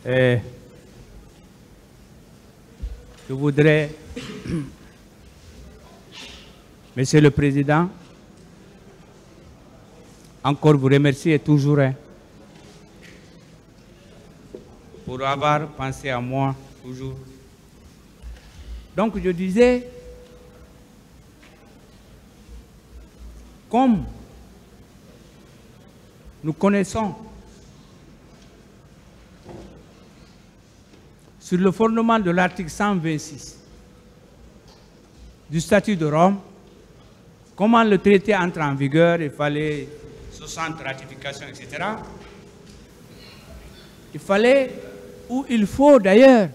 Je voudrais, Monsieur le Président, encore vous remercier toujours pour avoir pensé à moi toujours. Donc je disais, comme nous connaissons sur le fondement de l'article 126 du statut de Rome, comment le traité entre en vigueur, il fallait 60 ratifications, etc. Il fallait, ou il faut d'ailleurs,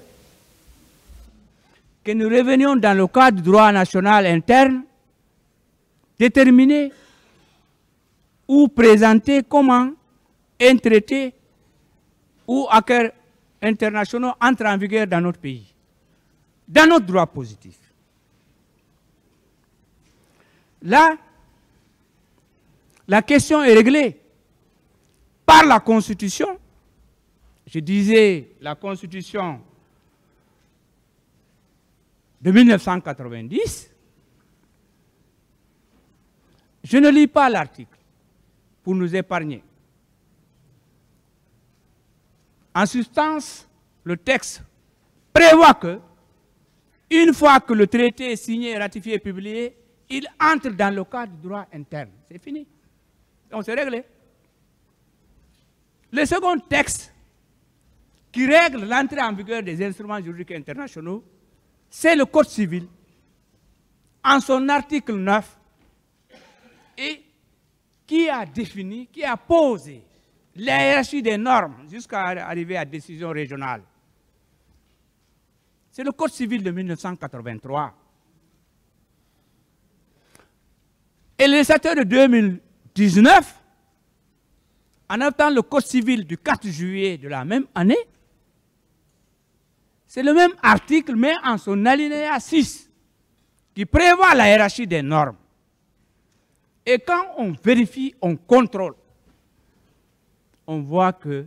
que nous revenions dans le cadre du droit national interne, déterminer ou présenter comment un traité ou accords internationaux entrent en vigueur dans notre pays, dans notre droit positif. Là, la question est réglée par la Constitution. Je disais la Constitution de 1990. Je ne lis pas l'article pour nous épargner. En substance, le texte prévoit que, une fois que le traité est signé, ratifié et publié, il entre dans le cadre du droit interne. C'est fini. Donc c'est réglé. Le second texte qui règle l'entrée en vigueur des instruments juridiques internationaux, c'est le Code civil, en son article 9, et qui a défini, qui a posé la hiérarchie des normes jusqu'à arriver à la décision régionale. C'est le Code civil de 1983. Et le législateur de 2019, en adoptant le Code civil du 4 juillet de la même année, c'est le même article, mais en son alinéa 6, qui prévoit la hiérarchie des normes. Et quand on vérifie, on contrôle, on voit que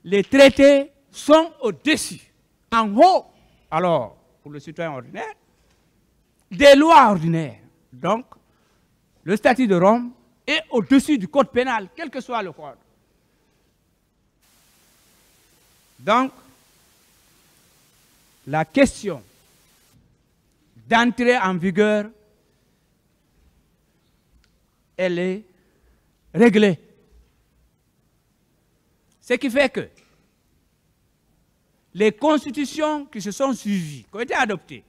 les traités sont au-dessus, en haut, alors, pour le citoyen ordinaire, des lois ordinaires. Donc, le statut de Rome est au-dessus du code pénal, quel que soit le code. Donc, la question d'entrer en vigueur, elle est réglée. Ce qui fait que les constitutions qui se sont suivies, qui ont été adoptées,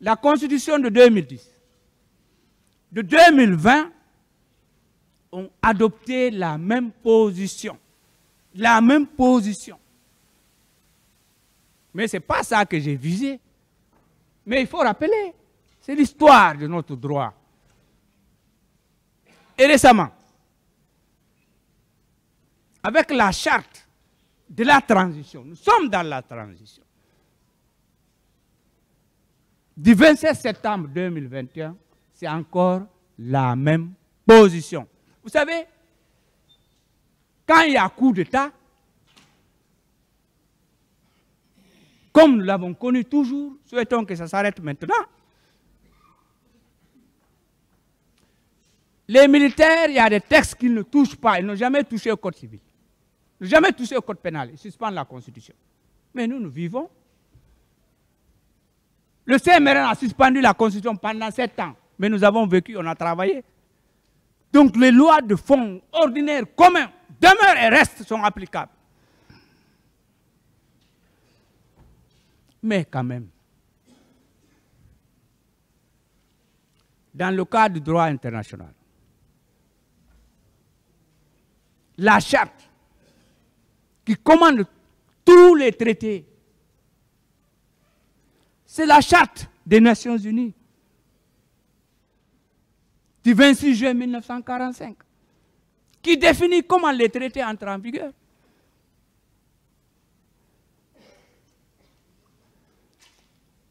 la constitution de 2010, de 2020, ont adopté la même position. La même position. Mais ce n'est pas ça que j'ai visé. Mais il faut rappeler, c'est l'histoire de notre droit. Et récemment, avec la charte de la transition, nous sommes dans la transition, du 27 septembre 2021, c'est encore la même position. Vous savez, quand il y a coup d'État, comme nous l'avons connu toujours, souhaitons que ça s'arrête maintenant. Les militaires, il y a des textes qu'ils ne touchent pas, ils n'ont jamais touché au code civil. Ils n'ont jamais touché au code pénal, ils suspendent la Constitution. Mais nous, nous vivons. Le CMRN a suspendu la Constitution pendant 7 ans, mais nous avons vécu, on a travaillé. Donc les lois de fond ordinaires, communs, demeurent et restent, sont applicables. Mais quand même, dans le cadre du droit international, la charte qui commande tous les traités, c'est la charte des Nations Unies du 26 juin 1945 qui définit comment les traités entrent en vigueur.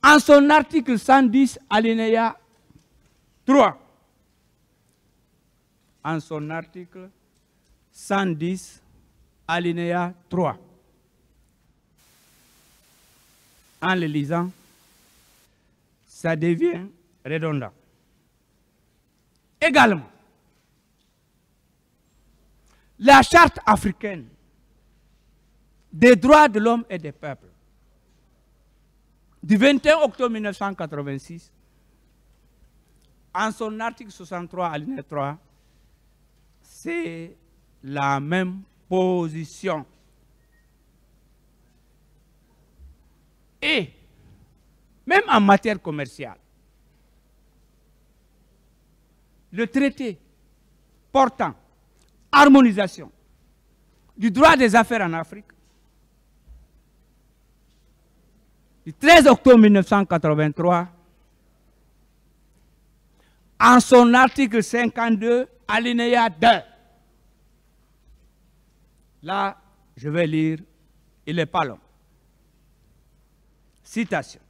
En son article 110, alinéa 3, en son article 110, alinéa 3. En le lisant, ça devient redondant. Également, la Charte africaine des droits de l'homme et des peuples du 21 octobre 1986, en son article 63, alinéa 3, c'est la même position. Et même en matière commerciale, le traité portant harmonisation du droit des affaires en Afrique du 13 octobre 1983, en son article 52, alinéa 2. Là, je vais lire, il n'est pas long. Citation.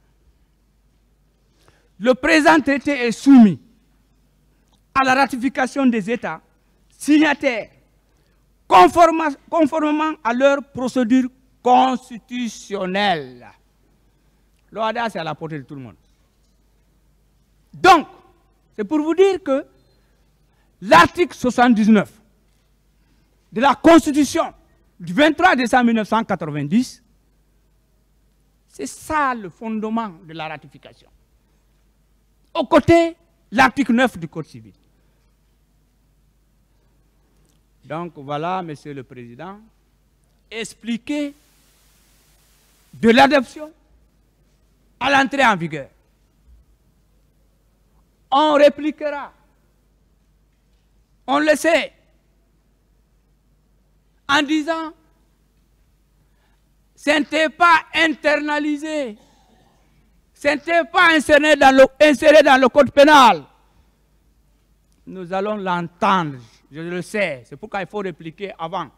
Le présent traité est soumis à la ratification des États signataires conformément à leur procédure constitutionnelle. L'OHADA, c'est à la portée de tout le monde. Donc, c'est pour vous dire que l'article 79 de la Constitution du 23 décembre 1990, c'est ça le fondement de la ratification. Au côté, l'article 9 du Code civil. Donc voilà, Monsieur le Président, expliquer de l'adoption à l'entrée en vigueur. On répliquera. On le sait. En disant, ce n'était pas internalisé. Ce n'était pas inséré dans le code pénal. Nous allons l'entendre, je le sais. C'est pourquoi il faut répliquer avant.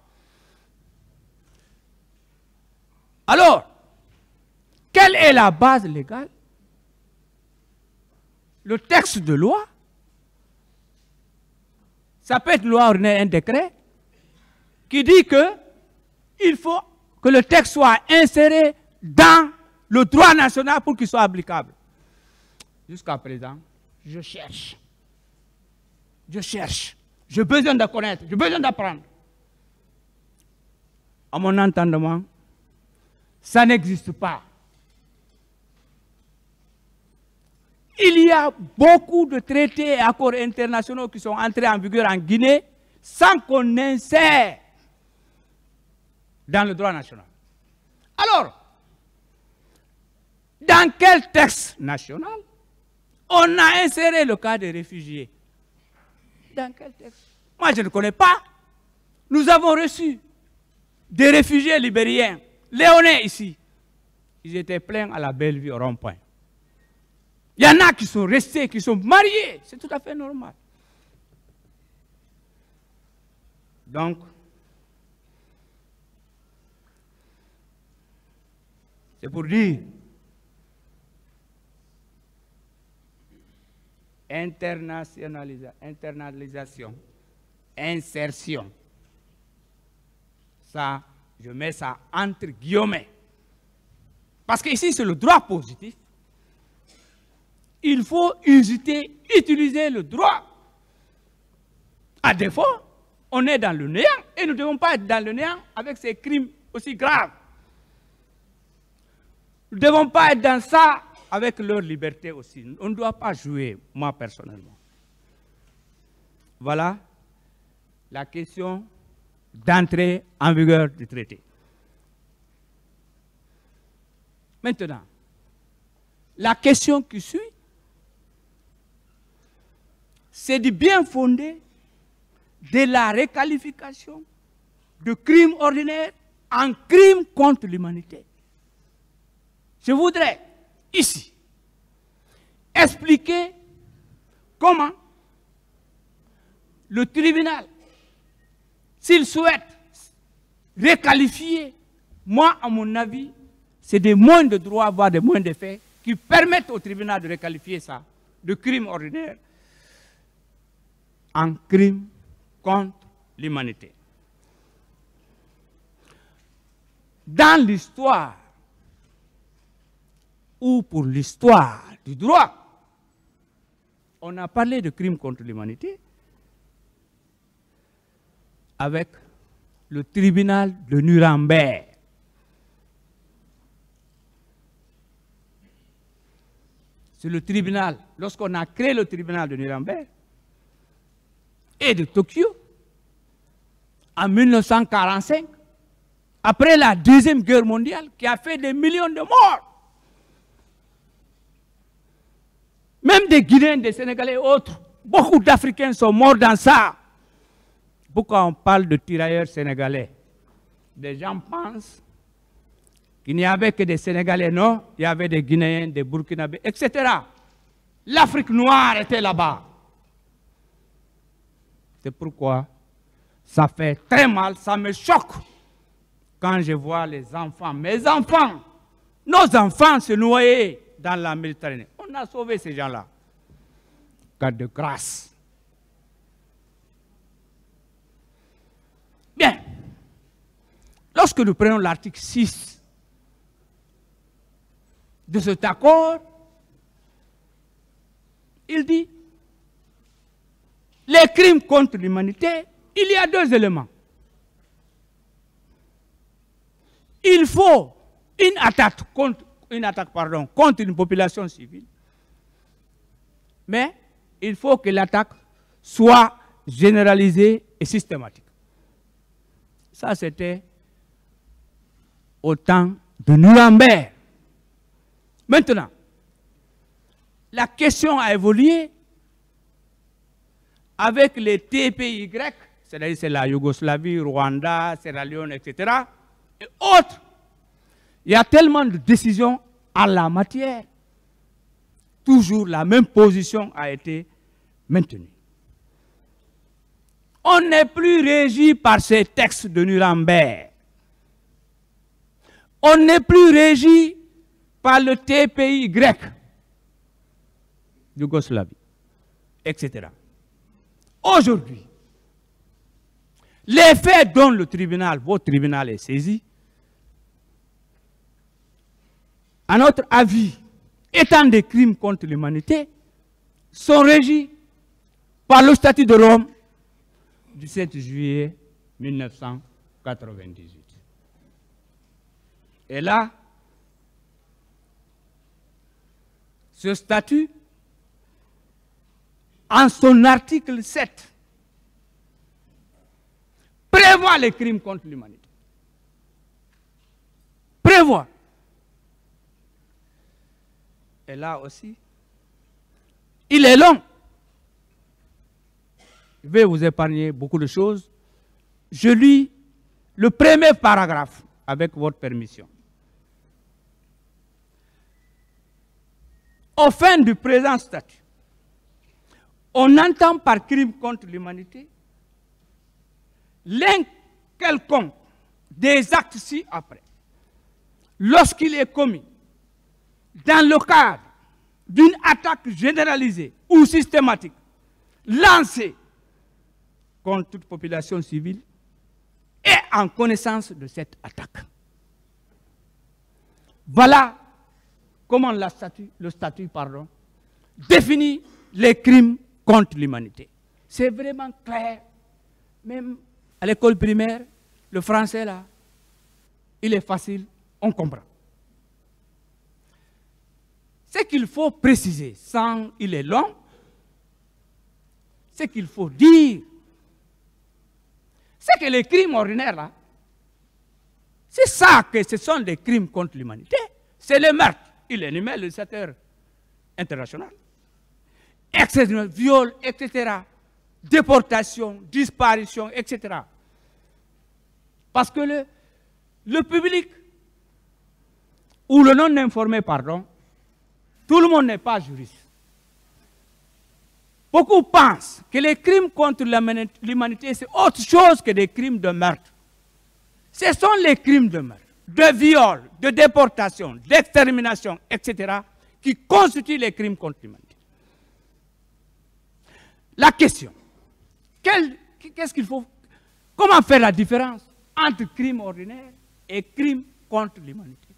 Alors, quelle est la base légale? Le texte de loi, ça peut être une loi ordinaire, un décret, qui dit que il faut que le texte soit inséré dans le droit national pour qu'il soit applicable. Jusqu'à présent, je cherche. Je cherche. J'ai besoin de connaître, j'ai besoin d'apprendre. À mon entendement, ça n'existe pas. Il y a beaucoup de traités et accords internationaux qui sont entrés en vigueur en Guinée sans qu'on insère dans le droit national. Alors, dans quel texte national on a inséré le cas des réfugiés? Dans quel texte? Moi, je ne connais pas. Nous avons reçu des réfugiés libériens, léonais ici. Ils étaient pleins à la belle vie au rond-point. Il y en a qui sont restés, qui sont mariés. C'est tout à fait normal. Donc, c'est pour dire internalisation, insertion. Ça, je mets ça entre guillemets. Parce qu'ici, c'est le droit positif. Il faut utiliser le droit. À défaut, on est dans le néant et nous ne devons pas être dans le néant avec ces crimes aussi graves. Nous ne devons pas être dans ça avec leur liberté aussi. On ne doit pas jouer, moi personnellement. Voilà la question d'entrée en vigueur du traité. Maintenant, la question qui suit, c'est du bien fondé de la requalification de crimes ordinaires en crimes contre l'humanité. Je voudrais ici expliquer comment le tribunal, s'il souhaite requalifier, moi, à mon avis, c'est des moyens de droit, voire des moyens de fait, qui permettent au tribunal de requalifier ça de crime ordinaire en crime contre l'humanité. Dans l'histoire, ou pour l'histoire du droit, on a parlé de crimes contre l'humanité avec le tribunal de Nuremberg. C'est le tribunal, lorsqu'on a créé le tribunal de Nuremberg et de Tokyo, en 1945, après la Deuxième Guerre mondiale, qui a fait des millions de morts. Même des Guinéens, des Sénégalais et autres, beaucoup d'Africains sont morts dans ça. Pourquoi on parle de tirailleurs sénégalais? Des gens pensent qu'il n'y avait que des Sénégalais, non, il y avait des Guinéens, des Burkinabés, etc. L'Afrique noire était là-bas. C'est pourquoi ça fait très mal, ça me choque quand je vois les enfants, mes enfants, nos enfants se noyer dans la Méditerranée. On a sauvé ces gens-là. Cas de grâce. Bien. Lorsque nous prenons l'article 6 de cet accord, il dit les crimes contre l'humanité, il y a deux éléments. Il faut une attaque contre une population civile, mais il faut que l'attaque soit généralisée et systématique. Ça, c'était au temps de Nuremberg. Maintenant, la question a évolué avec les TPY, c'est-à-dire c'est la Yougoslavie, Rwanda, Sierra Leone, etc., et autres. Il y a tellement de décisions en la matière. Toujours la même position a été maintenue. On n'est plus régi par ces textes de Nuremberg. On n'est plus régi par le TPY, Yougoslavie, etc. Aujourd'hui, les faits dont le tribunal, votre tribunal est saisi, à notre avis, étant des crimes contre l'humanité, sont régis par le statut de Rome du 7 juillet 1998. Et là, ce statut, en son article 7, prévoit les crimes contre l'humanité. Prévoit. Et là aussi, il est long. Je vais vous épargner beaucoup de choses. Je lis le premier paragraphe avec votre permission. Au fin du présent statut, on entend par crime contre l'humanité l'un quelconque des actes ci-après, lorsqu'il est commis dans le cadre d'une attaque généralisée ou systématique lancée contre toute population civile et en connaissance de cette attaque. Voilà comment le statut définit les crimes contre l'humanité. C'est vraiment clair. Même à l'école primaire, le français là, il est facile, on comprend. Ce qu'il faut préciser, sans il est long, ce qu'il faut dire, c'est que les crimes ordinaires là, c'est ça que ce sont des crimes contre l'humanité. C'est le meurtre. Il énumère le législateur international. Etc., viol, etc., déportation, disparition, etc. Parce que le public, ou le non-informé, pardon, tout le monde n'est pas juriste. Beaucoup pensent que les crimes contre l'humanité, c'est autre chose que des crimes de meurtre. Ce sont les crimes de meurtre, de viol, de déportation, d'extermination, etc., qui constituent les crimes contre l'humanité. La question, quelle qu'est-ce qu'il faut? Comment faire la différence entre crime ordinaire et crime contre l'humanité?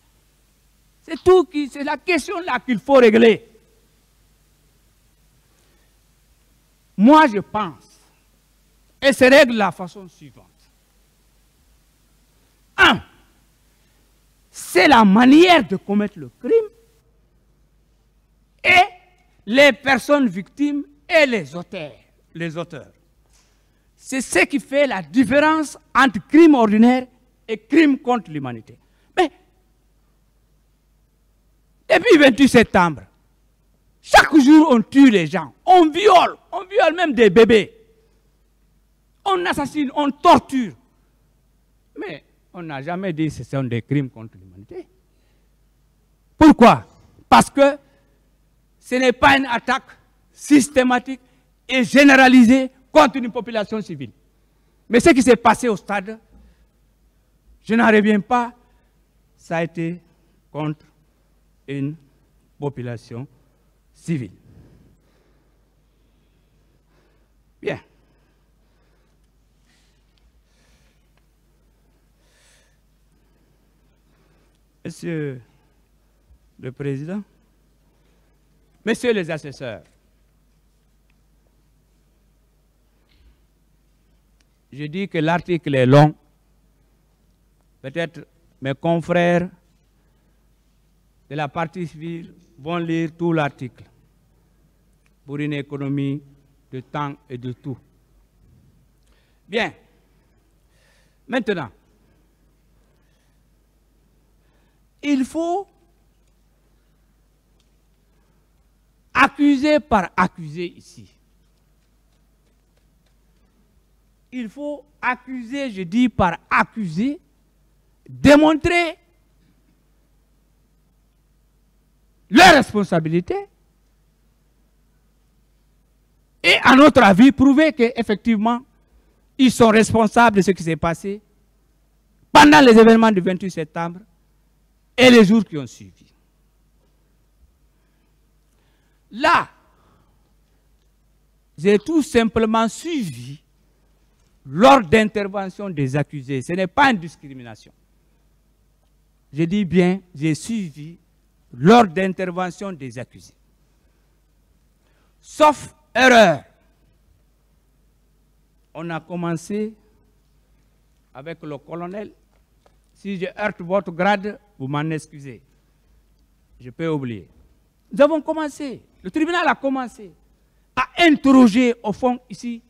C'est tout, c'est la question là qu'il faut régler. Moi, je pense, et se règle de la façon suivante. 1. C'est la manière de commettre le crime et les personnes victimes et les auteurs. C'est ce qui fait la différence entre crime ordinaire et crime contre l'humanité. Mais, depuis le 28 septembre, chaque jour on tue les gens, on viole même des bébés, on assassine, on torture. Mais on n'a jamais dit que ce sont des crimes contre l'humanité. Pourquoi? Parce que ce n'est pas une attaque systématique et généralisée contre une population civile. Mais ce qui s'est passé au stade, je n'en reviens pas, ça a été contre une population civile. Bien. Monsieur le Président, Messieurs les assesseurs, je dis que l'article est long. Peut-être mes confrères de la partie civile vont lire tout l'article pour une économie de temps et de tout. Bien. Maintenant, il faut accuser par accuser ici. Il faut accuser, je dis par accuser, démontrer leur responsabilité et, à notre avis, prouver qu'effectivement, ils sont responsables de ce qui s'est passé pendant les événements du 28 septembre et les jours qui ont suivi. Là, j'ai tout simplement suivi l'ordre d'intervention des accusés. Ce n'est pas une discrimination. Je dis bien, j'ai suivi l'ordre d'intervention des accusés. Sauf erreur. On a commencé avec le colonel. Si je heurte votre grade, vous m'en excusez. Je peux oublier. Nous avons commencé, le tribunal a commencé à interroger au fond ici,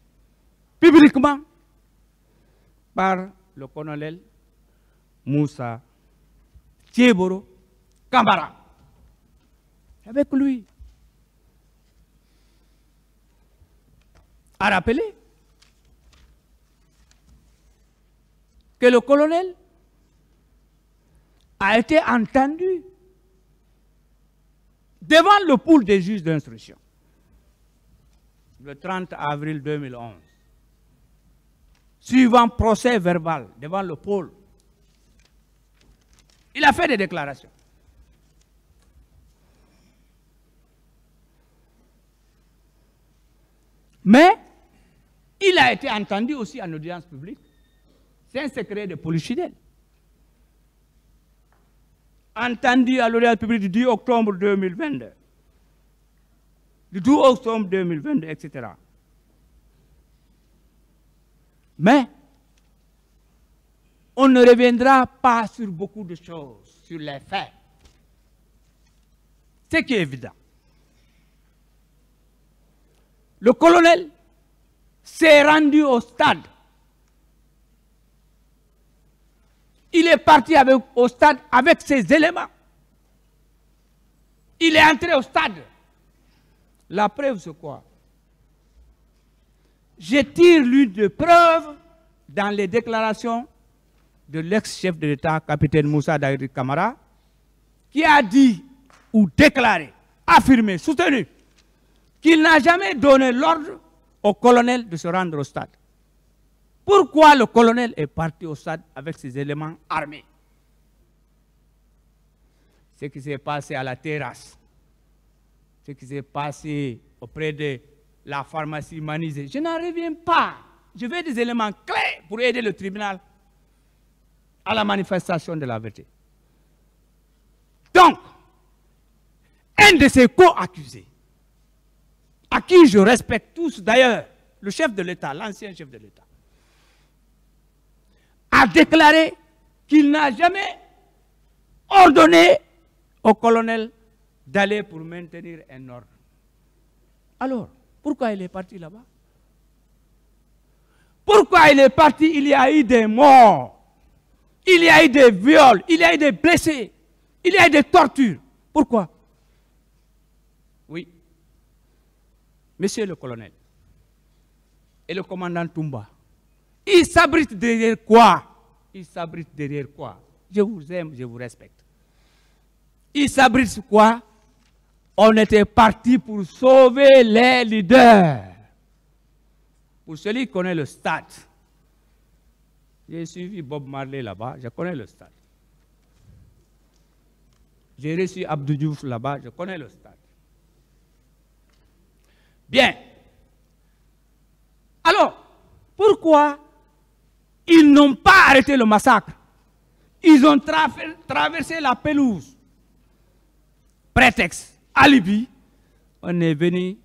publiquement, par le colonel Moussa Thieboro Kambara. Avec lui, a rappelé que le colonel a été entendu devant le pool des juges d'instruction le 30 avril 2011, suivant procès verbal devant le pôle. Il a fait des déclarations. Mais il a été entendu aussi en audience publique. C'est un secret de polichinelle. Entendu à l'audience publique du 10 octobre 2022, du 12 octobre 2022, etc. Mais on ne reviendra pas sur beaucoup de choses, sur les faits. Ce qui est évident. Le colonel s'est rendu au stade. Il est parti au stade avec ses éléments. Il est entré au stade. La preuve, c'est quoi? Je tire l'une des preuves dans les déclarations de l'ex-chef de l'État, capitaine Moussa Daïri Kamara, qui a dit ou déclaré, affirmé, soutenu, qu'il n'a jamais donné l'ordre au colonel de se rendre au stade. Pourquoi le colonel est parti au stade avec ses éléments armés? Ce qui s'est passé à la terrasse, ce qui s'est passé auprès de la pharmacie Manizé, je n'en reviens pas. je veux des éléments clés pour aider le tribunal à la manifestation de la vérité. Donc, un de ces co-accusés, à qui je respecte tous d'ailleurs, le chef de l'État, l'ancien chef de l'État, a déclaré qu'il n'a jamais ordonné au colonel d'aller pour maintenir un ordre. Alors, pourquoi il est parti là-bas? Pourquoi il est parti? Il y a eu des morts, il y a eu des viols, il y a eu des blessés, il y a eu des tortures. Pourquoi? Oui. Monsieur le colonel et le commandant Toumba, ils s'abritent derrière quoi? Ils s'abritent derrière quoi? Je vous aime, je vous respecte. Ils s'abritent sur quoi? On était parti pour sauver les leaders. Pour celui qui connaît le stade, j'ai suivi Bob Marley là-bas, je connais le stade. J'ai reçu Abdou Diouf là-bas, je connais le stade. Bien. Alors, pourquoi ils n'ont pas arrêté le massacre? Ils ont traversé la pelouse. Prétexte, alibi, on est venu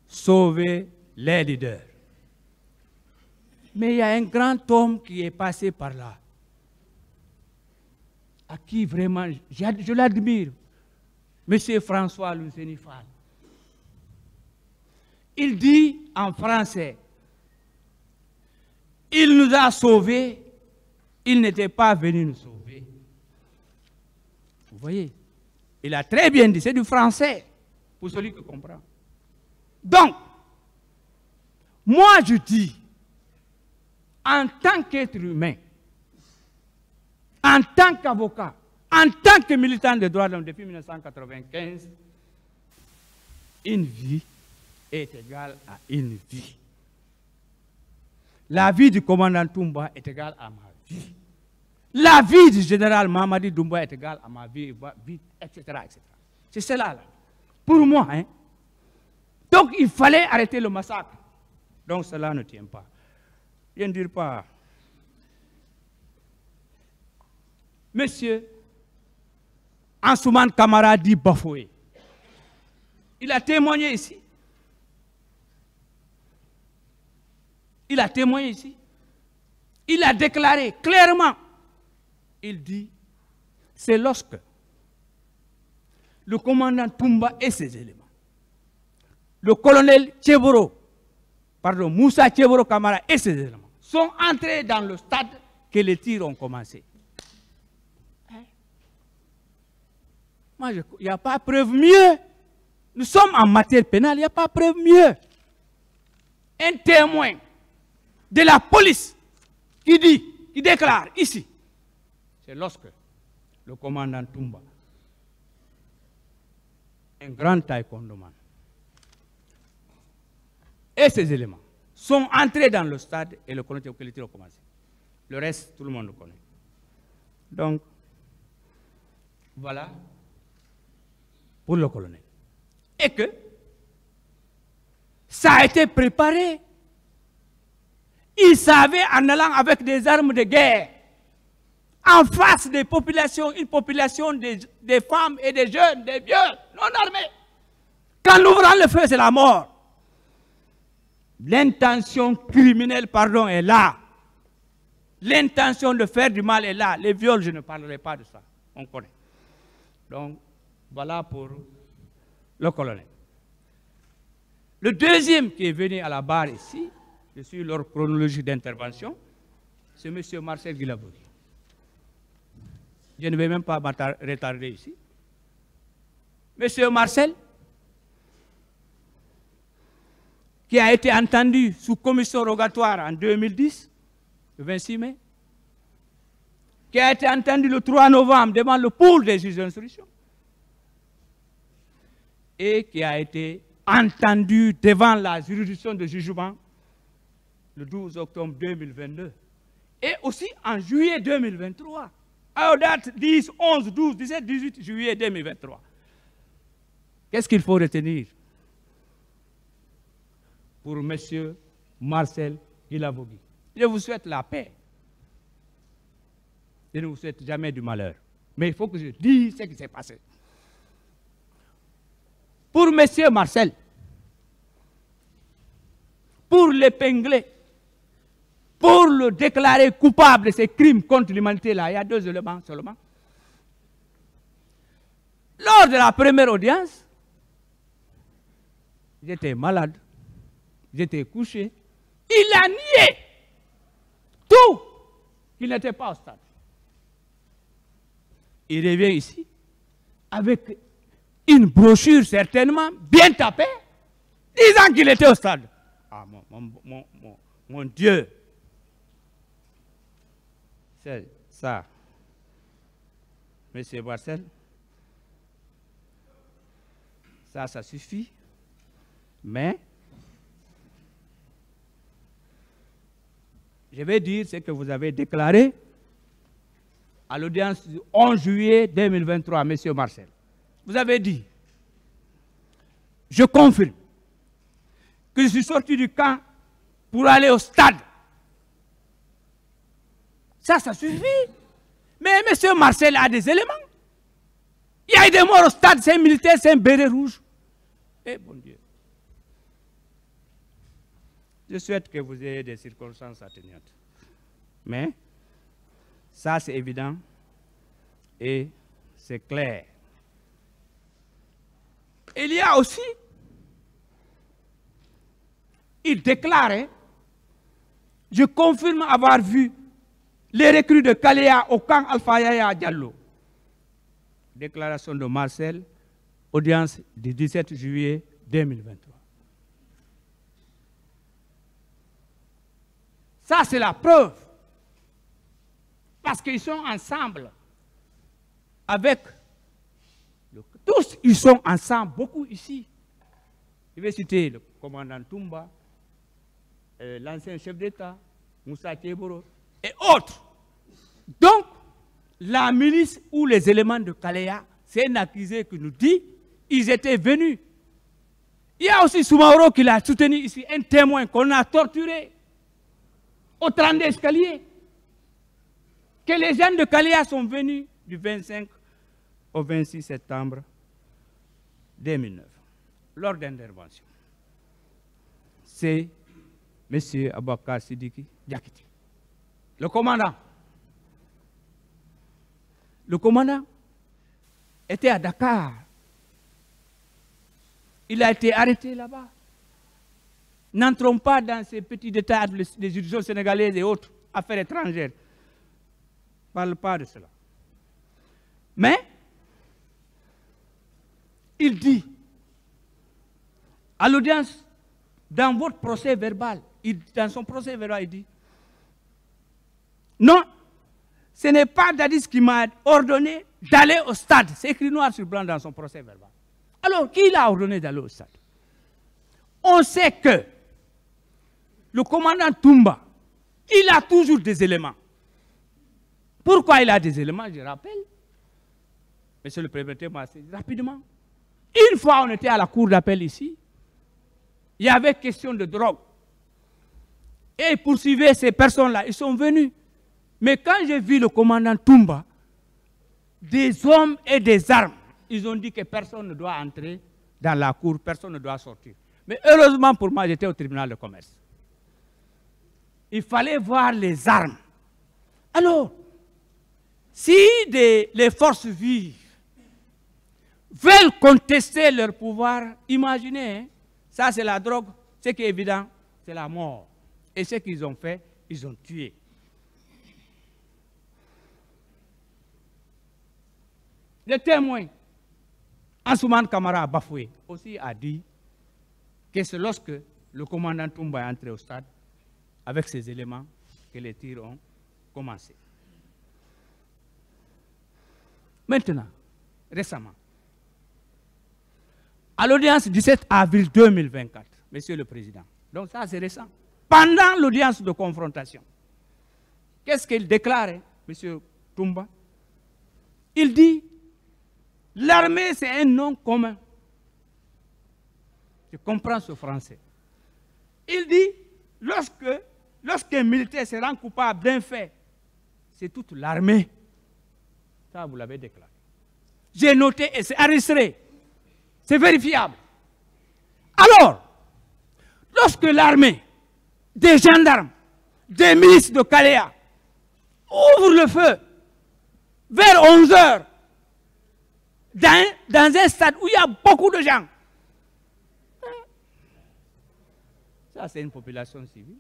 sauver les leaders. Mais il y a un grand homme qui est passé par là, à qui vraiment, je l'admire, M. François Luceni Fall. Il dit en français, il nous a sauvés, il n'était pas venu nous sauver. Vous voyez, il a très bien dit, c'est du français, pour celui qui comprend. Donc, moi je dis, en tant qu'être humain, en tant qu'avocat, en tant que militant des droits de l'homme depuis 1995, une vie est égale à une vie. La vie du commandant Toumba est égale à ma vie. La vie du général Mamadi Doumbouya est égale à ma vie, etc. etc. C'est cela là. Pour moi, hein. Donc il fallait arrêter le massacre. Donc cela ne tient pas. Je ne dire pas. Monsieur Ansoumane Camara dit Bafoué. Il a témoigné ici. Il a témoigné ici. Il a déclaré clairement. Il dit, c'est lorsque le commandant Toumba et ses éléments, le colonel Moussa Tcheboro Camara et ses éléments, sont entrés dans le stade que les tirs ont commencé. Moi, il n'y a pas preuve mieux. Nous sommes en matière pénale, il n'y a pas preuve mieux. Un témoin de la police qui déclare ici, c'est lorsque le commandant Toumba, un grand taekwondoman, et ses éléments sont entrés dans le stade et le colonel a commencé. Le reste, tout le monde le connaît. Donc, voilà pour le colonel. Et que ça a été préparé. Il savait en allant avec des armes de guerre, en face des populations, une population des femmes et des jeunes, des vieux, non armés. Qu'en ouvrant le feu, c'est la mort. L'intention criminelle, est là. L'intention de faire du mal est là. Les viols, je ne parlerai pas de ça. On connaît. Donc, voilà pour le colonel. Le deuxième qui est venu à la barre ici, je suis leur chronologie d'intervention, c'est M. Marcel Guilabouri. Je ne vais même pas retarder ici. M. Marcel, qui a été entendu sous commission rogatoire en 2010, le 26 mai, qui a été entendu le 3 novembre devant le pool des juges d'instruction, et qui a été entendu devant la juridiction de jugement le 12 octobre 2022, et aussi en juillet 2023, à date 10, 11, 12, 17, 18 juillet 2023. Qu'est-ce qu'il faut retenir pour M. Marcel Guilavogui. Je vous souhaite la paix. Je ne vous souhaite jamais du malheur. Mais il faut que je dise ce qui s'est passé. Pour M. Marcel, pour l'épingler, pour le déclarer coupable de ces crimes contre l'humanité, là, il y a 2 éléments seulement. Lors de la première audience, j'étais malade, j'étais couché. Il a nié tout qu'il n'était pas au stade. Il revient ici avec une brochure certainement bien tapée, disant qu'il était au stade. Ah, mon Dieu! C'est ça. Monsieur Marcel, ça suffit. Mais, je vais dire ce que vous avez déclaré à l'audience du 11 juillet 2023, Monsieur Marcel. Vous avez dit, je confirme que je suis sorti du camp pour aller au stade. Ça suffit. Mais M. Marcel a des éléments. Il y a eu des morts au stade, c'est un militaire, c'est un béret rouge. Eh bon Dieu. Je souhaite que vous ayez des circonstances atténuantes. Mais, ça c'est évident et c'est clair. Il y a aussi, il déclarait, je confirme avoir vu les recrues de Kaléa au camp Alpha Yaya Diallo. Déclaration de Marcel, audience du 17 juillet 2023. Ça, c'est la preuve. Parce qu'ils sont ensemble. Avec, tous, ils sont ensemble, beaucoup ici. Je vais citer le commandant Toumba, l'ancien chef d'État, Moussa Tcheboro, et autres. Donc, la milice ou les éléments de Kaléa, c'est un accusé qui nous dit, ils étaient venus. Il y a aussi Soumaoro qui l'a soutenu ici, un témoin qu'on a torturé au 30 escaliers. Que les jeunes de Kaléa sont venus du 25 au 26 septembre 2009, lors d'intervention. C'est M. Abouakar Sidiki Diakité. Le commandant était à Dakar. Il a été arrêté là-bas. N'entrons pas dans ces petits détails des juridictions sénégalaises et autres affaires étrangères. Ne parle pas de cela. Mais, il dit, à l'audience, dans votre procès verbal, dans son procès verbal, il dit, non, ce n'est pas Dadis qui m'a ordonné d'aller au stade. C'est écrit noir sur blanc dans son procès verbal. Alors, qui l'a ordonné d'aller au stade? On sait que le commandant Toumba, il a toujours des éléments. Pourquoi il a des éléments? Je rappelle. Monsieur le Président, rapidement. Une fois, on était à la cour d'appel ici. Il y avait question de drogue. Et ils poursuivaient ces personnes-là. Ils sont venus. Mais quand j'ai vu le commandant Toumba, des hommes et des armes, ils ont dit que personne ne doit entrer dans la cour, personne ne doit sortir. Mais heureusement pour moi, j'étais au tribunal de commerce. Il fallait voir les armes. Alors, si les forces vives veulent contester leur pouvoir, imaginez, hein, ça c'est la drogue, ce qui est évident, c'est la mort. Et ce qu'ils ont fait, ils ont tué. Le témoin, Ansoumane Kamara Bafoué, aussi a dit que c'est lorsque le commandant Toumba est entré au stade, avec ces éléments, que les tirs ont commencé. Maintenant, récemment, à l'audience du 17 avril 2024, Monsieur le Président, donc ça c'est récent, pendant l'audience de confrontation, qu'est-ce qu'il déclare, Monsieur Toumba? Il dit, l'armée c'est un nom commun. Je comprends ce français. Il dit, lorsque lorsqu'un militaire se rend coupable d'un fait, c'est toute l'armée. Ça, vous l'avez déclaré. J'ai noté et c'est enregistré. C'est vérifiable. Alors, lorsque l'armée, des gendarmes, des milices de Kalea ouvrent le feu vers 11 h dans un stade où il y a beaucoup de gens, ça c'est une population civile.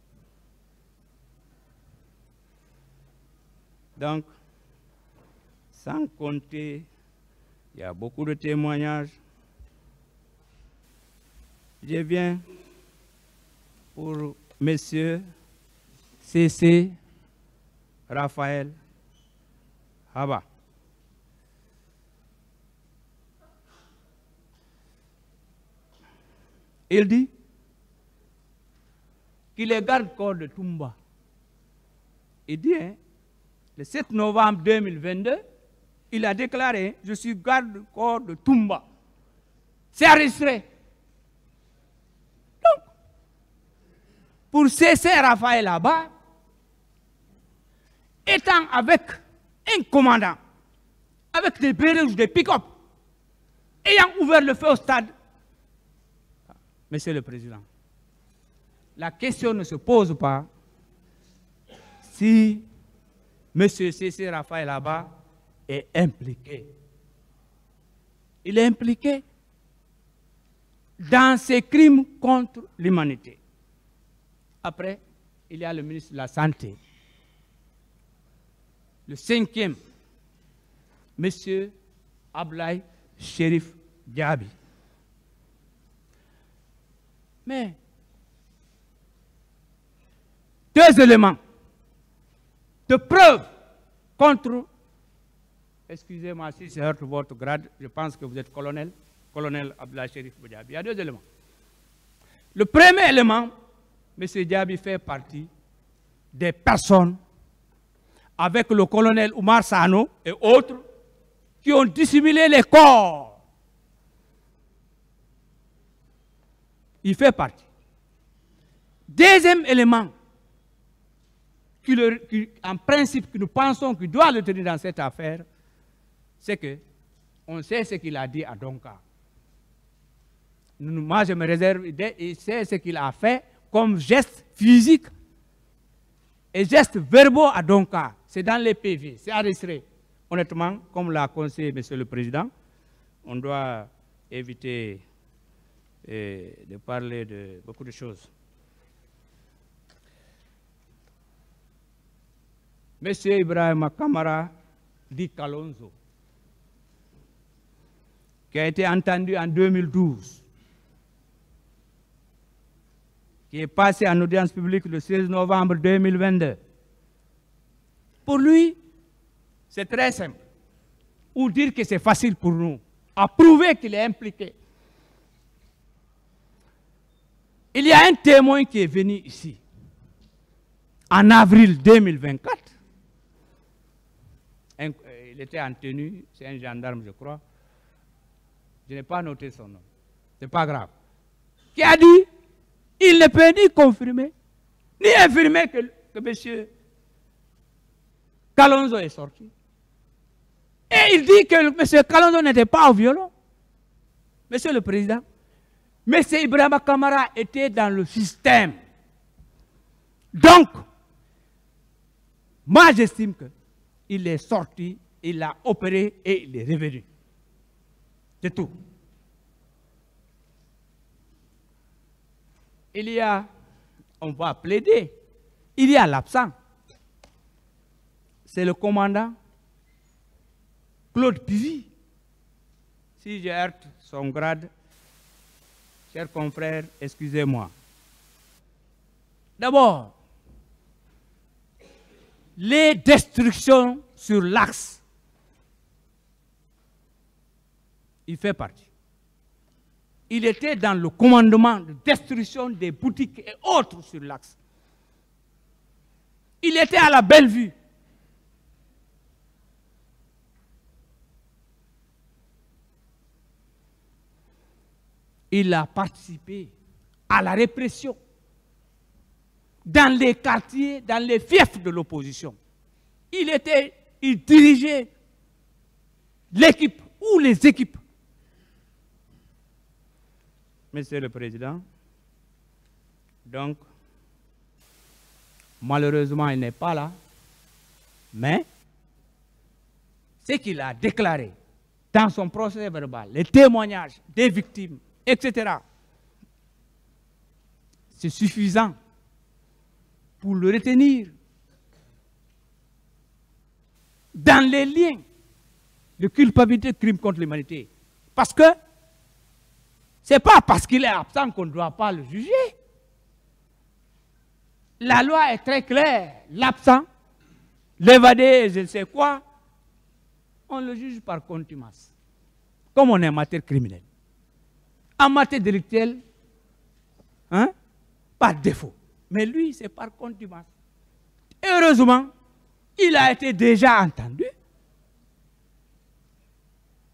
Donc, sans compter, il y a beaucoup de témoignages. Je viens pour messieurs C.C. Raphaël Haba. Il dit qu'il est garde-corps de Toumba. Il dit, hein, le 7 novembre 2022, il a déclaré, je suis garde-corps de Toumba. C'est enregistré. Donc, pour C.C. Raphaël là-bas, étant avec un commandant, avec des bérets ou des pick-up, ayant ouvert le feu au stade, Monsieur le Président, la question ne se pose pas si M. C.C. Raphaël là-bas est impliqué. Il est impliqué dans ces crimes contre l'humanité. Après, il y a le ministre de la Santé. Le 5e, M. Ablaye Cherif Diaby. Mais, 2 éléments de preuve contre, excusez-moi si je heurte votre grade, je pense que vous êtes colonel Ablaye Cherif Diaby. Il y a 2 éléments. Le premier élément, M. Diaby fait partie des personnes avec le colonel Oumar Sano et autres qui ont dissimulé les corps. Il fait partie. Deuxième élément, en principe, que nous pensons qu'il doit le tenir dans cette affaire, c'est que on sait ce qu'il a dit à Donka. Moi, je me réserve, il sait ce qu'il a fait comme geste physique et gestes verbaux à Donka. C'est dans les PV, c'est enregistré. Honnêtement, comme l'a conseillé M. le Président, on doit éviter de parler de beaucoup de choses. M. Ibrahim Kamara dit Kalonzo, qui a été entendu en 2012, qui est passé en audience publique le 16 novembre 2022. Pour lui, c'est très simple. Ou dire que c'est facile pour nous, à prouver qu'il est impliqué. Il y a un témoin qui est venu ici, en avril 2024. Il était en tenue, c'est un gendarme, je crois. Je n'ai pas noté son nom. Ce n'est pas grave. Qui a dit, il ne peut ni confirmer, ni infirmer que M. Kalonzo est sorti. Et il dit que M. Kalonzo n'était pas au violon. Monsieur le Président, M. Ibrahim Kamara était dans le système. Donc, moi j'estime qu'il est sorti, il a opéré et il est revenu. C'est tout. Il y a, on va plaider, il y a l'absent. C'est le commandant Claude Pivy. Si je heurte son grade, chers confrères, excusez-moi. D'abord, les destructions sur l'axe, il fait partie. Il était dans le commandement de destruction des boutiques et autres sur l'axe. Il était à la Bellevue. Il a participé à la répression. dans les quartiers, dans les fiefs de l'opposition. Il dirigeait l'équipe ou les équipes. Monsieur le Président, donc, malheureusement, il n'est pas là, mais ce qu'il a déclaré dans son procès verbal, les témoignages des victimes, etc., c'est suffisant pour le retenir dans les liens de culpabilité de crime contre l'humanité. Parce que ce n'est pas parce qu'il est absent qu'on ne doit pas le juger. La loi est très claire. L'absent, l'évadé, je ne sais quoi, on le juge par contumace. Comme on est en matière criminelle. En matière délictuelle, hein, par défaut. Mais lui, c'est par contumace. Heureusement, il a été déjà entendu.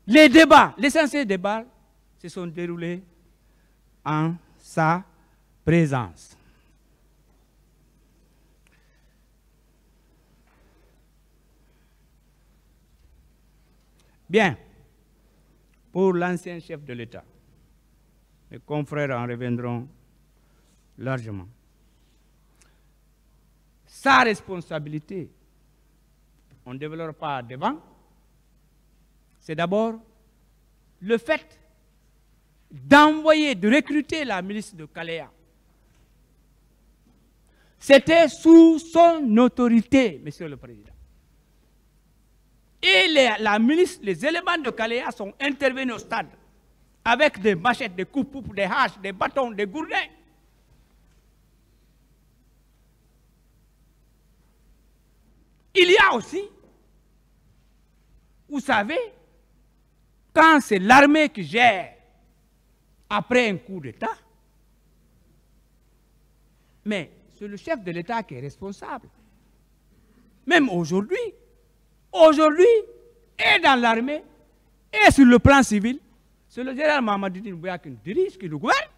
Les débats, l'essentiel débat, se sont déroulés en sa présence. Bien, pour l'ancien chef de l'État, mes confrères en reviendront largement. Sa responsabilité, on ne développe pas devant, c'est d'abord le fait d'envoyer, de recruter la milice de Kaléa. C'était sous son autorité, Monsieur le Président. Et la milice, les éléments de Kaléa sont intervenus au stade avec des machettes, des coupes, des haches, des bâtons, des gourdins. Il y a aussi, vous savez, quand c'est l'armée qui gère après un coup d'État, mais c'est le chef de l'État qui est responsable. Même aujourd'hui, et dans l'armée, et sur le plan civil, c'est le général Mamadou Doumbouya qui nous dirige, qui nous gouverne.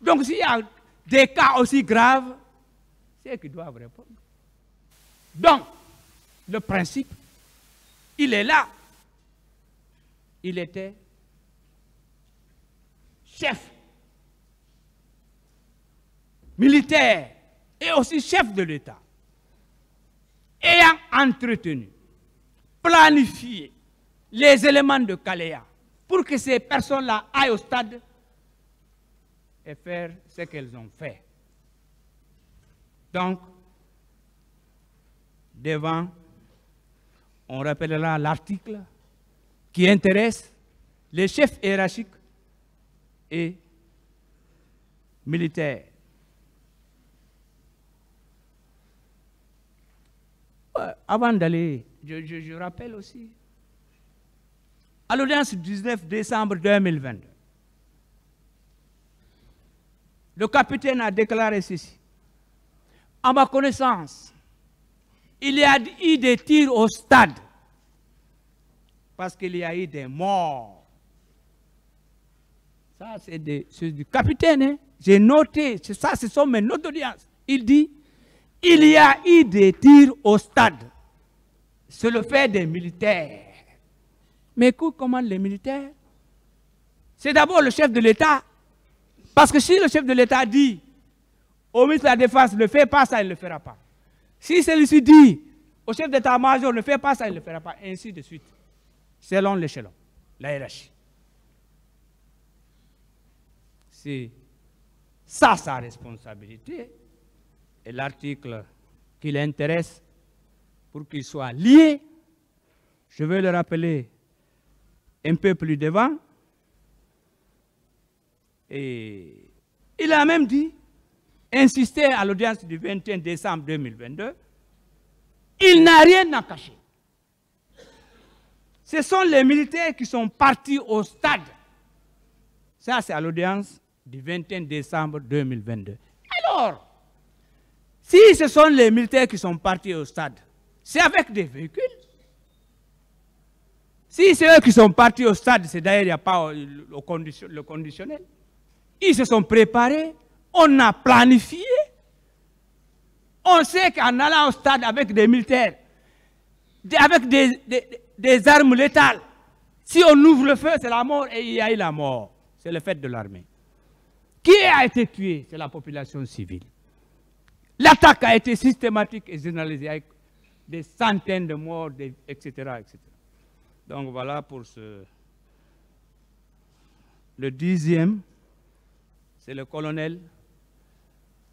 Donc s'il y a des cas aussi graves, c'est eux qui doivent répondre. Donc, le principe, il est là. Il était chef militaire et aussi chef de l'État, ayant entretenu, planifié les éléments de Kaléa pour que ces personnes-là aillent au stade et faire ce qu'elles ont fait. Donc, devant, on rappellera l'article qui intéresse les chefs hiérarchiques et militaires. Avant d'aller, je rappelle aussi, à l'audience du 19 décembre 2022, le capitaine a déclaré ceci. À ma connaissance, il y a eu des tirs au stade parce qu'il y a eu des morts. Ça, c'est du capitaine. Hein? J'ai noté, ça, ce sont mes notes d'audience. Il dit, il y a eu des tirs au stade. C'est le fait des militaires. Mais écoute, comment les militaires? C'est d'abord le chef de l'État. Parce que si le chef de l'État dit au ministre de la Défense, ne fais pas ça, il ne le fera pas. Si celui-ci dit au chef d'état-major, ne fais pas ça, il ne le fera pas. Ainsi de suite. Selon l'échelon, la hiérarchie. C'est ça sa responsabilité. Et l'article qui l'intéresse, pour qu'il soit lié, je vais le rappeler un peu plus devant. Et il a même dit, insisté à l'audience du 21 décembre 2022, il n'a rien à cacher. Ce sont les militaires qui sont partis au stade. Ça, c'est à l'audience du 21 décembre 2022. Alors, si ce sont les militaires qui sont partis au stade, c'est avec des véhicules. Si c'est eux qui sont partis au stade, c'est d'ailleurs, il n'y a pas le conditionnel. Ils se sont préparés, on a planifié On sait qu'en allant au stade avec des militaires, avec des armes létales, si on ouvre le feu, c'est la mort et il y a eu la mort. C'est le fait de l'armée. Qui a été tué? C'est la population civile. L'attaque a été systématique et généralisée avec des centaines de morts, etc., etc. Donc voilà pour ce... Le 10e, c'est le colonel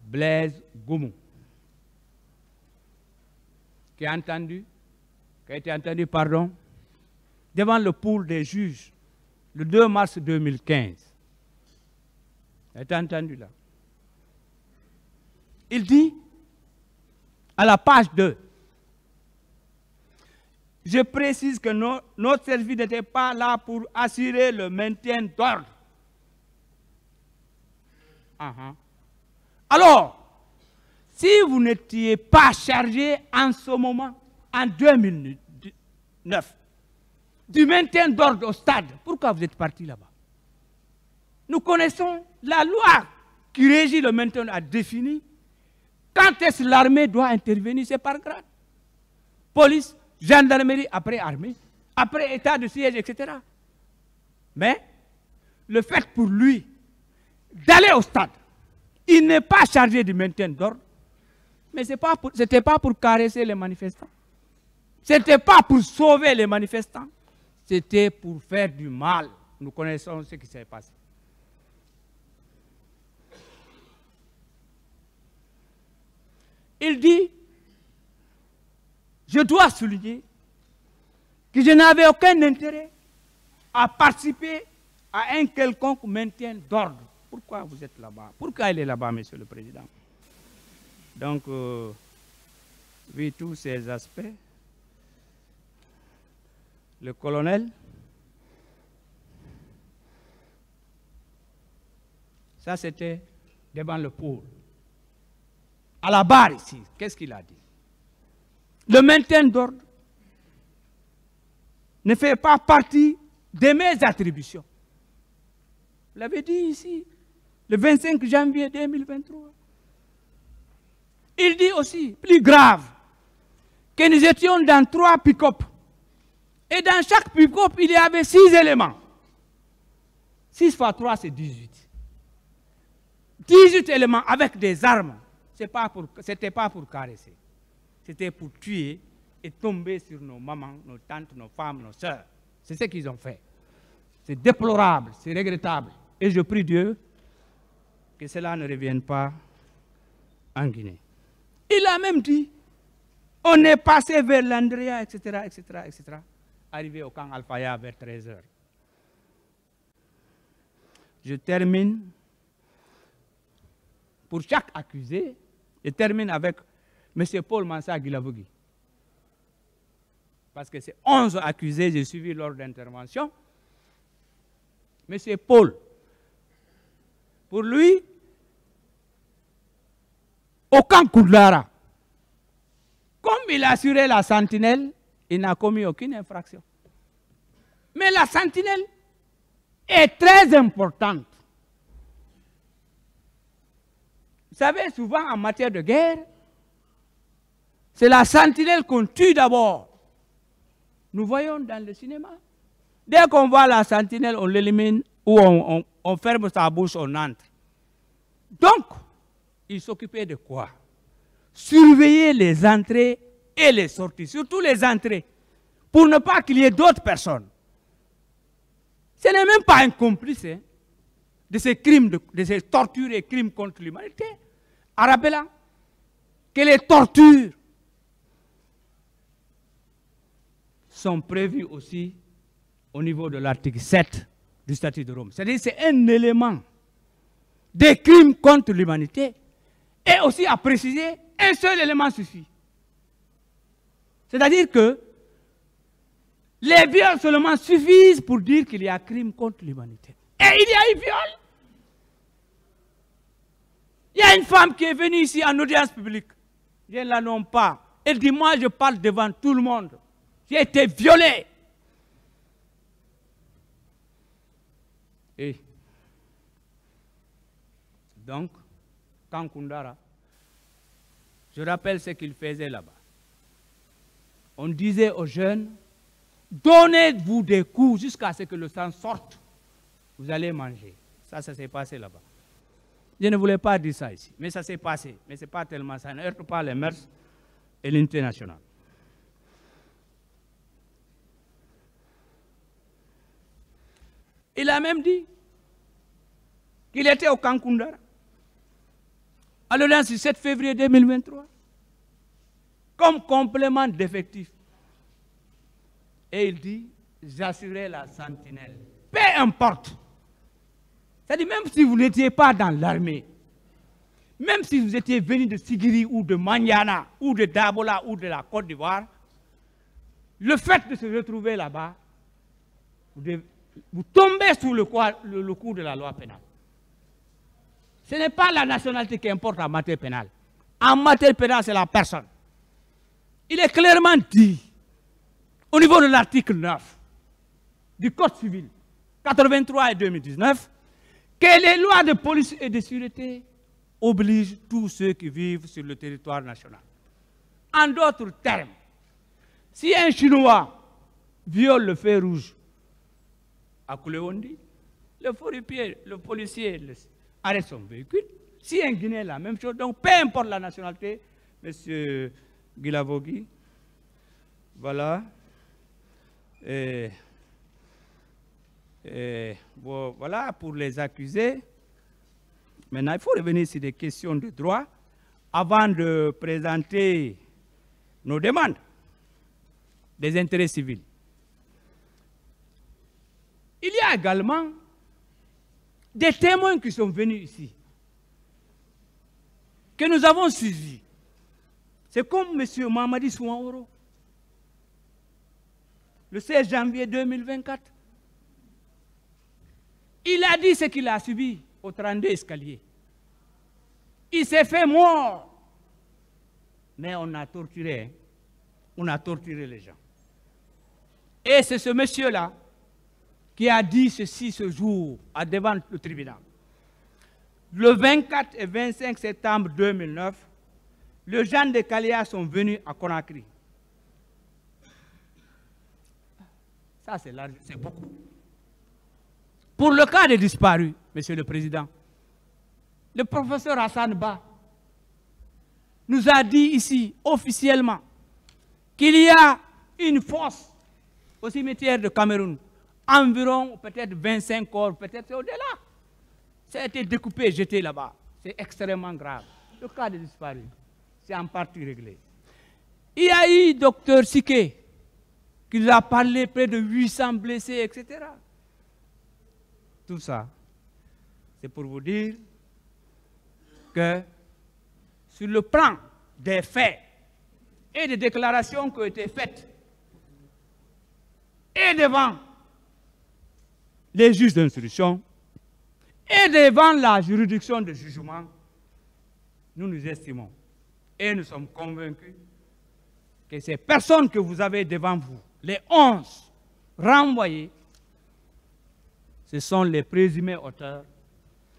Blaise Goumou, qui a été entendu, devant le pool des juges le 2 mars 2015. Il a été entendu là. Il dit, à la page 2, je précise que notre service n'était pas là pour assurer le maintien d'ordre. Alors, si vous n'étiez pas chargé en ce moment, en 2009, du maintien d'ordre au stade, pourquoi vous êtes parti là-bas? Nous connaissons la loi qui régit le maintien d'ordre, a défini quand est-ce que l'armée doit intervenir, c'est par grade. Police, gendarmerie, après armée, après état de siège, etc. Mais le fait pour lui d'aller au stade, il n'est pas chargé du maintien d'ordre, mais ce n'était pas pour caresser les manifestants. Ce n'était pas pour sauver les manifestants. C'était pour faire du mal. Nous connaissons ce qui s'est passé. Il dit, je dois souligner que je n'avais aucun intérêt à participer à un quelconque maintien d'ordre. Pourquoi vous êtes là-bas? Pourquoi il est là-bas, Monsieur le Président? Donc, vu tous ces aspects, le colonel, ça c'était devant le pôle. À la barre ici, qu'est-ce qu'il a dit? Le maintien d'ordre ne fait pas partie de mes attributions. Vous l'avez dit ici, le 25 janvier 2023. Il dit aussi, plus grave, que nous étions dans 3 pick-up. Et dans chaque pick-up, il y avait 6 éléments. 6 fois 3, c'est 18. 18 éléments avec des armes. Ce n'était pas pour caresser. C'était pour tuer et tomber sur nos mamans, nos tantes, nos femmes, nos sœurs. C'est ce qu'ils ont fait. C'est déplorable, c'est regrettable. Et je prie Dieu que cela ne revienne pas en Guinée. Il a même dit, on est passé vers l'Andrea, etc., etc., etc., arrivé au camp Al-Faya vers 13h. Je termine. Pour chaque accusé, je termine avec M. Paul Mansa Guilavogui. Parce que c'est 11 accusés, j'ai suivi l'ordre d'intervention. M. Paul, pour lui, au camp Koudlara, comme il a assuré la sentinelle, il n'a commis aucune infraction. Mais la sentinelle est très importante. Vous savez, souvent en matière de guerre, c'est la sentinelle qu'on tue d'abord. Nous voyons dans le cinéma. Dès qu'on voit la sentinelle, on l'élimine ou on ferme sa bouche, on entre. Donc, il s'occupait de quoi? Surveiller les entrées et les sorties, surtout les entrées, pour ne pas qu'il y ait d'autres personnes. Ce n'est même pas un complice de ces crimes, de ces tortures et crimes contre l'humanité. En rappelant que les tortures sont prévues aussi au niveau de l'article 7 du statut de Rome. C'est-à-dire que c'est un élément des crimes contre l'humanité. Et aussi à préciser, un seul élément suffit. C'est-à-dire que les viols seulement suffisent pour dire qu'il y a crime contre l'humanité. Et il y a eu viol. Il y a une femme qui est venue ici en audience publique. Je ne la nomme pas. Elle dit, moi je parle devant tout le monde. J'ai été violée. Et donc, Kankundara, Je rappelle ce qu'ils faisaient là-bas. On disait aux jeunes, donnez-vous des coups jusqu'à ce que le sang sorte. Vous allez manger. Ça s'est passé là-bas. Je ne voulais pas dire ça ici, mais ça s'est passé. Mais ce n'est pas tellement ça. Ne heurte pas les mœurs et l'unité nationale. Il a même dit qu'il était au Kankundara, à le du 7 février 2023, comme complément d'effectif. Et il dit, j'assurais la sentinelle. Peu importe. C'est-à-dire, même si vous n'étiez pas dans l'armée, même si vous étiez venu de Sigiri ou de Maniana ou de Dabola ou de la Côte d'Ivoire, le fait de se retrouver là-bas, vous tombez sous le coup de la loi pénale. Ce n'est pas la nationalité qui importe en matière pénale. En matière pénale, c'est la personne. Il est clairement dit, au niveau de l'article 9 du Code civil 83 et 2019, que les lois de police et de sûreté obligent tous ceux qui vivent sur le territoire national. En d'autres termes, si un Chinois viole le fer rouge à Koulewondi, le policier arrête son véhicule. Si un Guinéen, la même chose. Donc, peu importe la nationalité, M. Guilavogui, voilà. Bon, voilà pour les accusés. Maintenant, il faut revenir sur des questions de droit avant de présenter nos demandes des intérêts civils. Il y a également des témoins qui sont venus ici, que nous avons suivis. C'est comme M. Mamadi Souanoro, le 16 janvier 2024. Il a dit ce qu'il a subi au 32 escalier. Il s'est fait mort. Mais on a torturé. Hein? On a torturé les gens. Et c'est ce monsieur-là qui a dit ceci ce jour devant le tribunal. Le 24 et 25 septembre 2009, les gens de Kaléa sont venus à Conakry. Ça, c'est beaucoup. Pour le cas des disparus, Monsieur le Président, le professeur Hassan Ba nous a dit ici, officiellement, qu'il y a une fosse au cimetière de Cameroun, environ peut-être 25 corps, peut-être au-delà. Ça a été découpé et jeté là-bas. C'est extrêmement grave. Le cas des disparus, c'est en partie réglé. Il y a eu Dr Siké, qui nous a parlé près de 800 blessés, etc. Tout ça, c'est pour vous dire que sur le plan des faits et des déclarations qui ont été faites et devant les juges d'instruction et devant la juridiction de jugement, nous estimons et nous sommes convaincus que ces personnes que vous avez devant vous, les 11 renvoyés, ce sont les présumés auteurs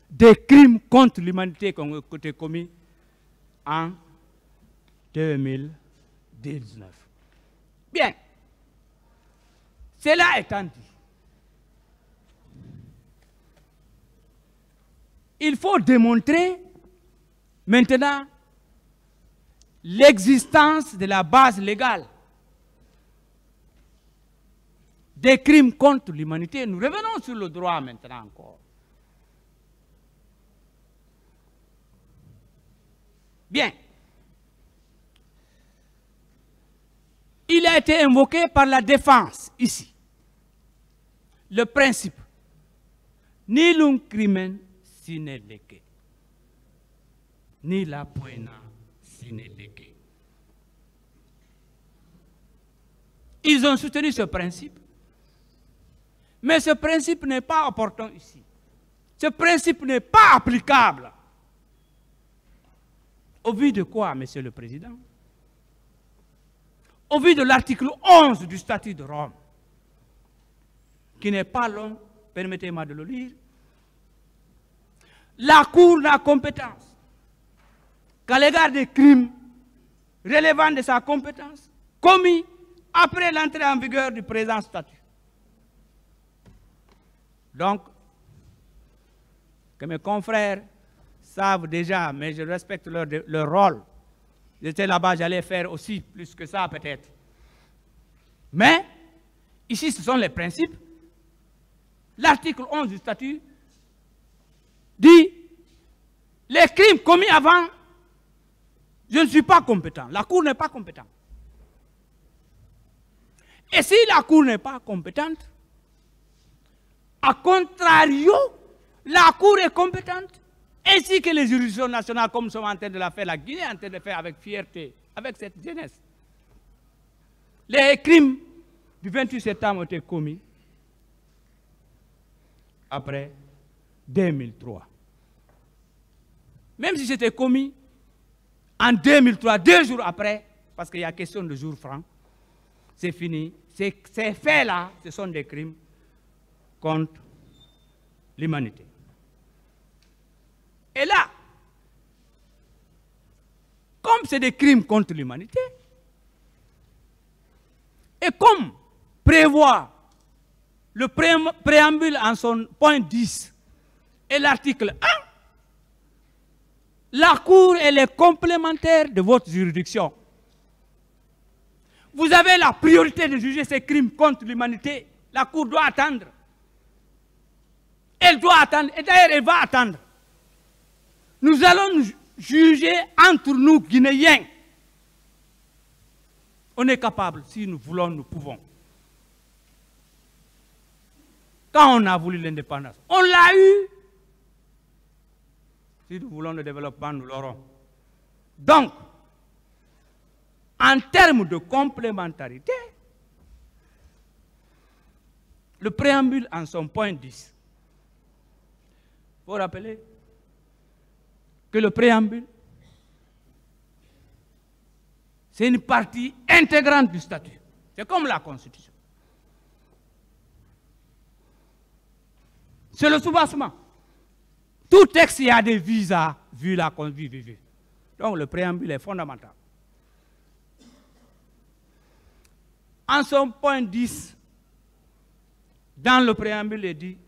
des crimes contre l'humanité qui ont été commis en 2019. Bien. Cela étant dit, il faut démontrer maintenant l'existence de la base légale des crimes contre l'humanité. Nous revenons sur le droit maintenant encore. Bien. Il a été invoqué par la défense, ici, le principe ni l'un crimen sine lege, ni la pena sine lege. Ils ont soutenu ce principe, mais ce principe n'est pas opportun ici. Ce principe n'est pas applicable. Au vu de quoi, Monsieur le Président? Au vu de l'article 11 du statut de Rome, qui n'est pas long, permettez-moi de le lire. La Cour n'a compétence qu'à l'égard des crimes relevant de sa compétence commis après l'entrée en vigueur du présent statut. Donc, que mes confrères savent déjà, mais je respecte leur rôle. J'étais là-bas, j'allais faire aussi plus que ça peut-être. Mais, ici, ce sont les principes. L'article 11 du statut dit les crimes commis avant, je ne suis pas compétent. La Cour n'est pas compétente. Et si la Cour n'est pas compétente, à contrario, la Cour est compétente, ainsi que les juridictions nationales, comme nous sommes en train de la faire, la Guinée est en train de faire avec fierté, avec cette jeunesse. Les crimes du 28 septembre ont été commis après 2003. Même si c'était commis en 2003, 2 jours après, parce qu'il y a question de jours francs, c'est fini. Ces faits-là, ce sont des crimes contre l'humanité. Et là, comme c'est des crimes contre l'humanité, et comme prévoit le préambule en son point 10 et l'article 1, la Cour elle est complémentaire de votre juridiction. Vous avez la priorité de juger ces crimes contre l'humanité. La Cour doit attendre. Elle doit attendre, et d'ailleurs elle va attendre. Nous allons juger entre nous, Guinéens. On est capable, si nous voulons, nous pouvons. Quand on a voulu l'indépendance, on l'a eu. Si nous voulons le développement, nous l'aurons. Donc, en termes de complémentarité, le préambule en son point 10, il faut rappeler que le préambule, c'est une partie intégrante du statut. C'est comme la Constitution. C'est le soubassement. Tout texte, il y a des visas, vu la Constitution. Donc le préambule est fondamental. En son point 10, dans le préambule, il dit,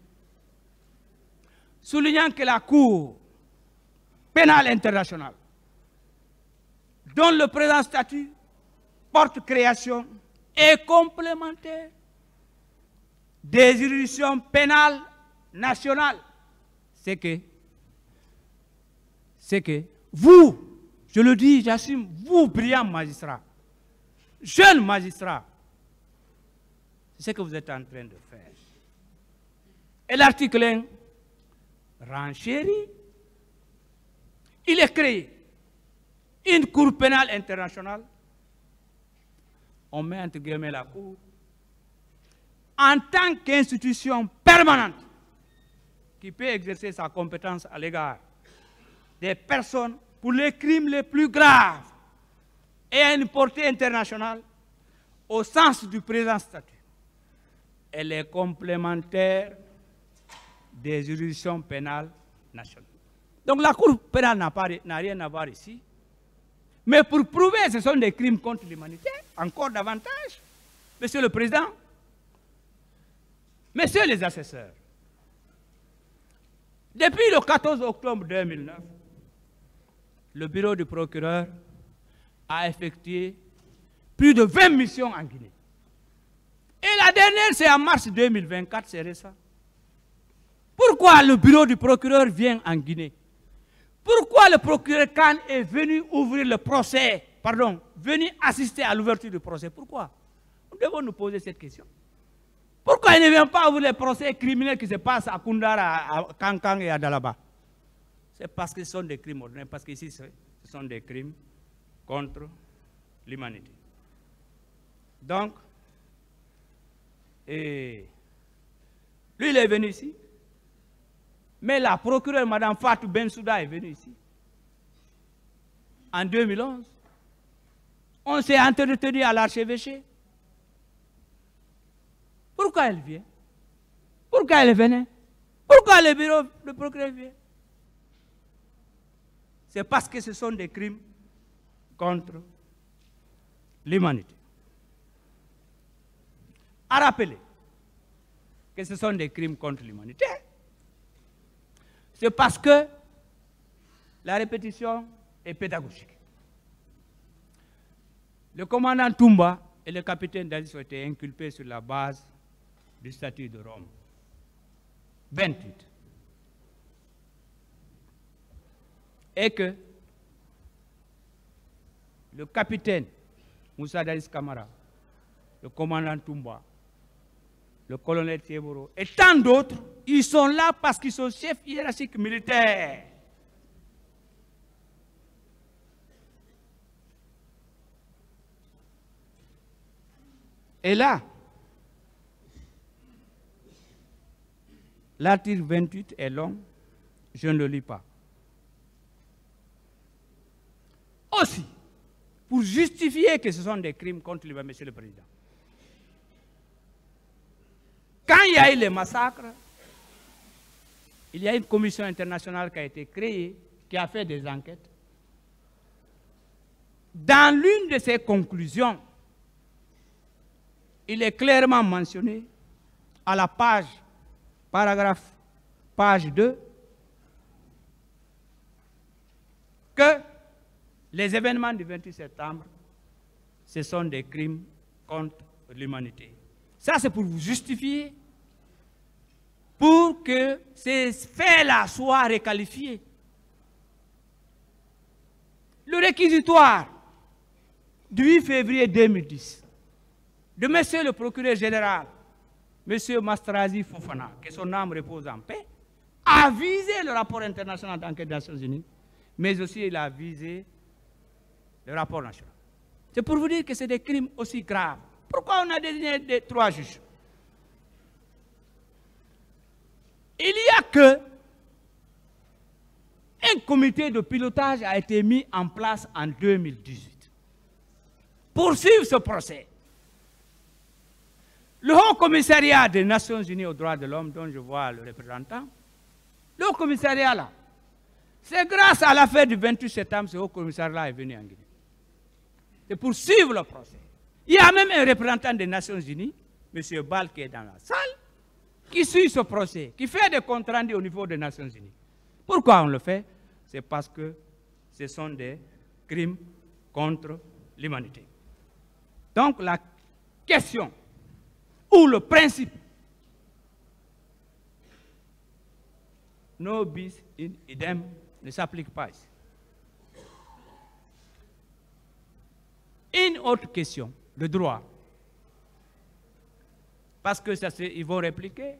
soulignant que la Cour pénale internationale, dont le présent statut porte création, est complémentaire des juridictions pénales nationales. C'est que vous, je le dis, j'assume, vous, brillants magistrats, jeunes magistrats, c'est ce que vous êtes en train de faire. Et l'article 1 renchérit, il est créé une Cour pénale internationale, on met entre guillemets la Cour, en tant qu'institution permanente qui peut exercer sa compétence à l'égard des personnes pour les crimes les plus graves et à une portée internationale au sens du présent statut. Elle est complémentaire des juridictions pénales nationales. Donc la Cour pénale n'a rien à voir ici. Mais pour prouver que ce sont des crimes contre l'humanité, encore davantage, Monsieur le Président, Messieurs les assesseurs, depuis le 14 octobre 2009, le bureau du procureur a effectué plus de 20 missions en Guinée. Et la dernière, c'est en mars 2024, c'est récent. Pourquoi le bureau du procureur vient en Guinée? Pourquoi le procureur Khan est venu ouvrir le procès, venu assister à l'ouverture du procès? Pourquoi? Nous devons nous poser cette question. Pourquoi il ne vient pas ouvrir les procès criminels qui se passent à Koundara, à Kankang et à Dalaba? C'est parce que ce sont des crimes ordinaires, parce qu'ici, ce sont des crimes contre l'humanité. Donc, lui, il est venu ici. Mais la procureure, Mme Fatou Bensouda, est venue ici. En 2011. On s'est entretenu à l'archevêché. Pourquoi elle vient? Pourquoi elle venait? Pourquoi le bureau de procureur vient? C'est parce que ce sont des crimes contre l'humanité. À rappeler que ce sont des crimes contre l'humanité, c'est parce que la répétition est pédagogique. Le commandant Toumba et le capitaine Dadis ont été inculpés sur la base du statut de Rome. 28. Et que le capitaine Moussa Dadis Camara, le commandant Toumba, le colonel Thieboro et tant d'autres, ils sont là parce qu'ils sont chefs hiérarchiques militaires. Et là, l'article 28 est long, je ne le lis pas. Aussi, pour justifier que ce sont des crimes contre l'humanité, Monsieur le Président, quand il y a eu les massacres, il y a une commission internationale qui a été créée, qui a fait des enquêtes. Dans l'une de ses conclusions, il est clairement mentionné à la page 2, que les événements du 28 septembre, ce sont des crimes contre l'humanité. Ça, c'est pour vous justifier, pour que ces faits-là soient requalifiés. Le réquisitoire du 8 février 2010 de monsieur le procureur général, monsieur Mastrazi Fofana, que son âme repose en paix, a visé le rapport international d'enquête des Nations Unies, mais aussi il a visé le rapport national. C'est pour vous dire que c'est des crimes aussi graves. Pourquoi on a désigné 3 juges? Il y a que un comité de pilotage a été mis en place en 2018 pour suivre ce procès. Le Haut Commissariat des Nations Unies aux droits de l'homme, dont je vois le représentant, le Haut Commissariat là, c'est grâce à l'affaire du 28 septembre que ce Haut Commissariat là est venu en Guinée. C'est pour suivre le procès. Il y a même un représentant des Nations Unies, M. Bal, qui est dans la salle, qui suit ce procès, qui fait des comptes rendus au niveau des Nations Unies. Pourquoi on le fait? C'est parce que ce sont des crimes contre l'humanité. Donc la question ou le principe no bis in idem ne s'applique pas ici. Une autre question de droit, parce que ils vont répliquer,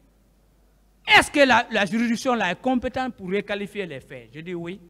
est-ce que la juridiction là est compétente pour requalifier les faits? Je dis oui.